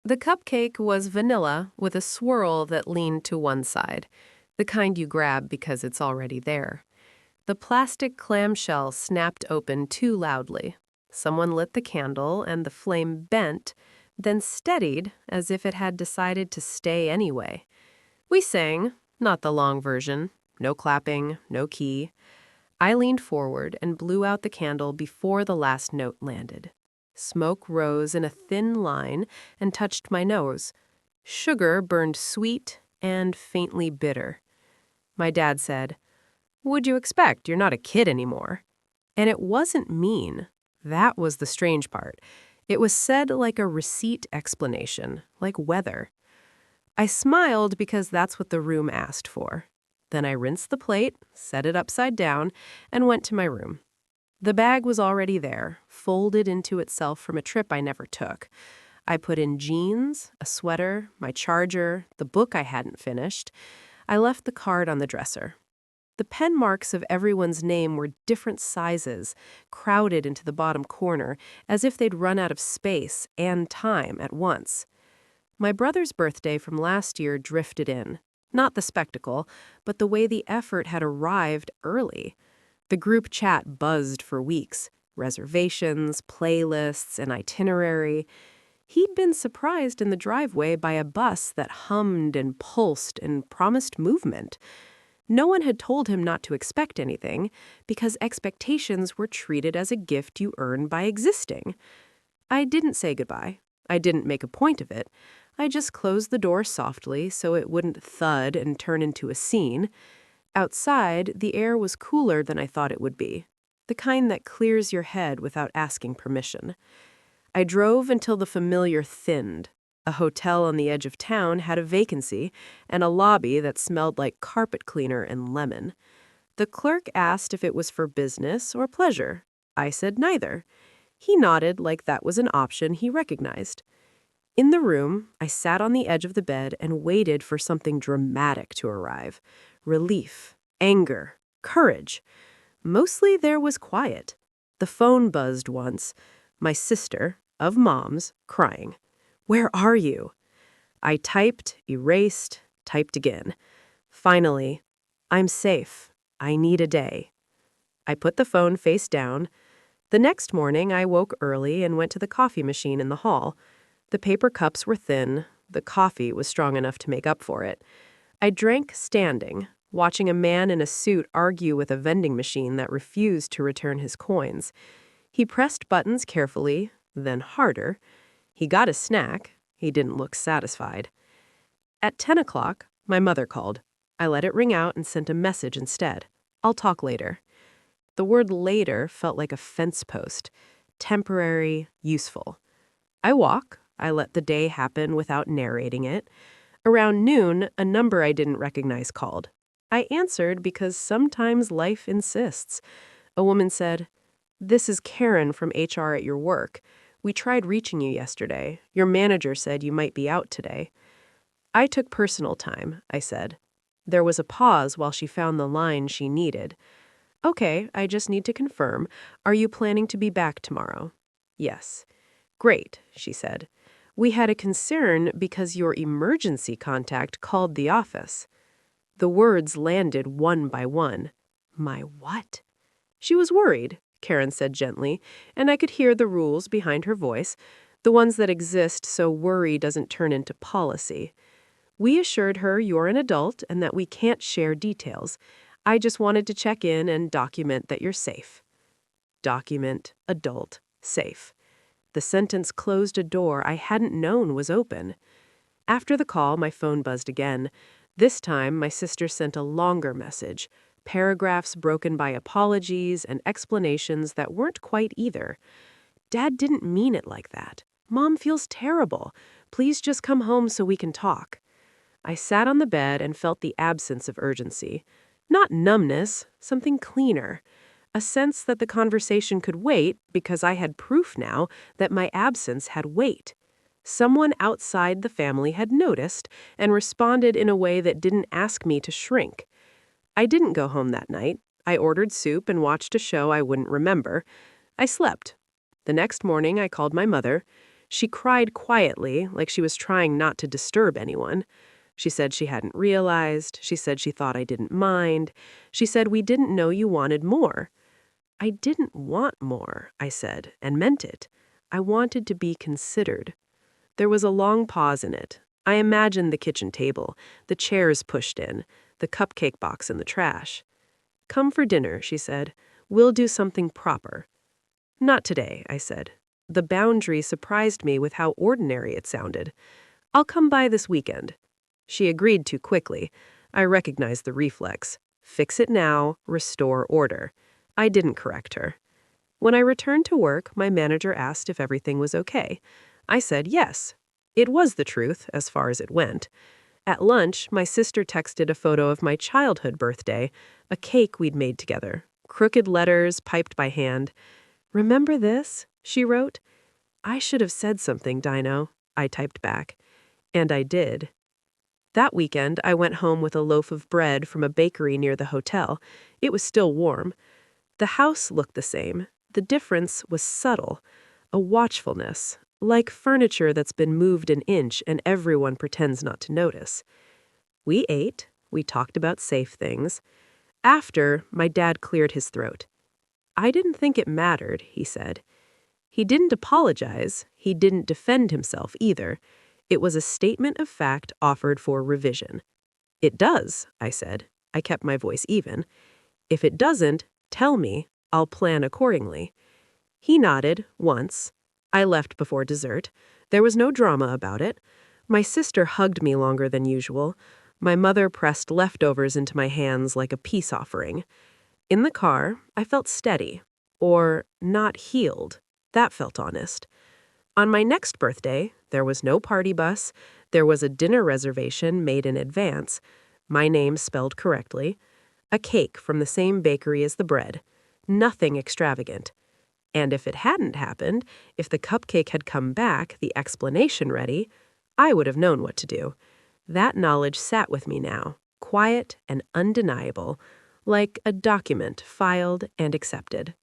The cupcake was vanilla with a swirl that leaned to one side, the kind you grab because it's already there. The plastic clamshell snapped open too loudly. Someone lit the candle and the flame bent, then steadied as if it had decided to stay anyway. We sang, not the long version, no clapping, no key. I leaned forward and blew out the candle before the last note landed. Smoke rose in a thin line and touched my nose. Sugar burned sweet and faintly bitter. My dad said, "What'd you expect? You're not a kid anymore." And it wasn't mean. That was the strange part. It was said like a receipt explanation, like weather. I smiled because that's what the room asked for. Then I rinsed the plate, set it upside down, and went to my room. The bag was already there, folded into itself from a trip I never took. I put in jeans, a sweater, my charger, the book I hadn't finished. I left the card on the dresser. The pen marks of everyone's name were different sizes, crowded into the bottom corner, as if they'd run out of space and time at once. My brother's birthday from last year drifted in. Not the spectacle, but the way the effort had arrived early. The group chat buzzed for weeks. Reservations, playlists, an itinerary. He'd been surprised in the driveway by a bus that hummed and pulsed and promised movement. No one had told him not to expect anything, because expectations were treated as a gift you earn by existing. I didn't say goodbye. I didn't make a point of it. I just closed the door softly so it wouldn't thud and turn into a scene. Outside, the air was cooler than I thought it would be, the kind that clears your head without asking permission. I drove until the familiar thinned. A hotel on the edge of town had a vacancy and a lobby that smelled like carpet cleaner and lemon. The clerk asked if it was for business or pleasure. I said neither. He nodded like that was an option he recognized. In the room, I sat on the edge of the bed and waited for something dramatic to arrive. Relief, anger, courage. Mostly there was quiet. The phone buzzed once. My sister, of moms, crying. "Where are you?" I typed, erased, typed again. Finally, "I'm safe. I need a day." I put the phone face down. The next morning, I woke early and went to the coffee machine in the hall. The paper cups were thin. The coffee was strong enough to make up for it. I drank standing, watching a man in a suit argue with a vending machine that refused to return his coins. He pressed buttons carefully, then harder. He got a snack. He didn't look satisfied. At 10 o'clock, my mother called. I let it ring out and sent a message instead. "I'll talk later." The word later felt like a fence post. Temporary, useful. I walk. I let the day happen without narrating it. Around noon, a number I didn't recognize called. I answered because sometimes life insists. A woman said, "This is Karen from HR at your work. We tried reaching you yesterday. Your manager said you might be out today." I took personal time, I said. There was a pause while she found the line she needed. "Okay, I just need to confirm. Are you planning to be back tomorrow?" "Yes." "Great," she said. "We had a concern because your emergency contact called the office." The words landed one by one. My what? She was worried, Karen said gently, and I could hear the rules behind her voice, the ones that exist so worry doesn't turn into policy. We assured her you're an adult and that we can't share details. I just wanted to check in and document that you're safe. Document, adult, safe. The sentence closed a door I hadn't known was open. After the call, my phone buzzed again. This time, my sister sent a longer message, paragraphs broken by apologies and explanations that weren't quite either. "Dad didn't mean it like that. Mom feels terrible. Please just come home so we can talk." I sat on the bed and felt the absence of urgency. Not numbness, something cleaner. A sense that the conversation could wait because I had proof now that my absence had weight. Someone outside the family had noticed and responded in a way that didn't ask me to shrink. I didn't go home that night. I ordered soup and watched a show I wouldn't remember. I slept. The next morning I called my mother. She cried quietly, like she was trying not to disturb anyone. She said she hadn't realized. She said she thought I didn't mind. She said we didn't know you wanted more. I didn't want more, I said, and meant it. I wanted to be considered. There was a long pause in it. I imagined the kitchen table, the chairs pushed in, the cupcake box in the trash. "Come for dinner," she said. "We'll do something proper." "Not today," I said. The boundary surprised me with how ordinary it sounded. "I'll come by this weekend." She agreed too quickly. I recognized the reflex. Fix it now, restore order. I didn't correct her. When I returned to work, my manager asked if everything was okay. I said yes. It was the truth, as far as it went. At lunch, my sister texted a photo of my childhood birthday, a cake we'd made together, crooked letters piped by hand. "Remember this?" she wrote. "I should have said something, Dino," I typed back. And I did. That weekend, I went home with a loaf of bread from a bakery near the hotel. It was still warm. The house looked the same. The difference was subtle, a watchfulness, like furniture that's been moved an inch and everyone pretends not to notice. We ate. We talked about safe things. After, my dad cleared his throat. "I didn't think it mattered," he said. He didn't apologize. He didn't defend himself either. It was a statement of fact offered for revision. "It does," I said. I kept my voice even. "If it doesn't, tell me. I'll plan accordingly." He nodded, once. I left before dessert. There was no drama about it. My sister hugged me longer than usual. My mother pressed leftovers into my hands like a peace offering. In the car, I felt steady. Or not healed. That felt honest. On my next birthday, there was no party bus. There was a dinner reservation made in advance. My name spelled correctly. A cake from the same bakery as the bread. Nothing extravagant. And if it hadn't happened, if the cupcake had come back, the explanation ready, I would have known what to do. That knowledge sat with me now, quiet and undeniable, like a document filed and accepted.